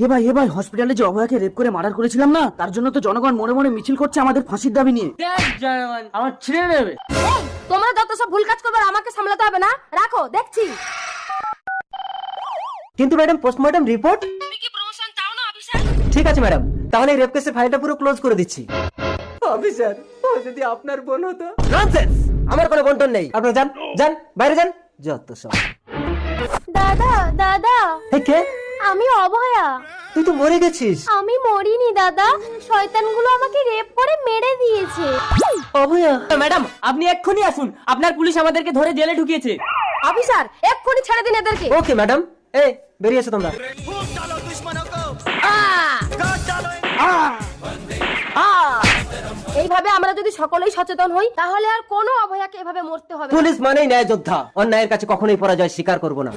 এ ভাই হসপিটালে যে অভয়াকে রেপ করে মার্ডার করেছিলাম না, তার জন্য তো জনগণ মনে মনে মিছিল করছে আমাদের ফাঁসির দাবি নিয়ে। জনগণ আমার ছিঁড়ে নেবে। তোমরা যত সব ভুল কাজ করবে আর আমাকে সামলাতে হবে না, রাখো দেখছি। কিন্তু ম্যাডাম পোস্টমর্টম রিপোর্ট। তুমি কি প্রমোশন চাও না অফিসার? ঠিক আছে ম্যাডাম, তাহলে এই রেপ কেসের ফাইলটা পুরো ক্লোজ করে দিচ্ছি। অফিসার, ও যদি আপনার বোন হতো। ননসেন্স, আমার কোনো বন্টন নেই। আপনারা যান যান, বাইরে যান, যত সব। দাদা দাদা, এই কে? আমি অভয়া। তুই তো মরে গেছিস। আমি মরিনি দাদা, শয়তানগুলো আমাকে রেপ করে মেরে দিয়েছে। অভয়া, ম্যাডাম আপনি এক্ষুনি আসুন, আপনার পুলিশ আমাদেরকে ধরে জেলে ঢুকিয়েছে। অফিসার এক্ষুনি ছেড়ে দিন এদেরকে। ওকে ম্যাডাম, এই বেরিয়ে এসো তোমরা। এইভাবে আমরা যদি সকলেই সচেতন হই, তাহলে আর কোনো অভয়াকে এভাবে মরতে হবে না। পুলিশ মানেই ন্যায় যোদ্ধা, অন্যায়ের কাছে কখনোই পরাজয় স্বীকার করবো না।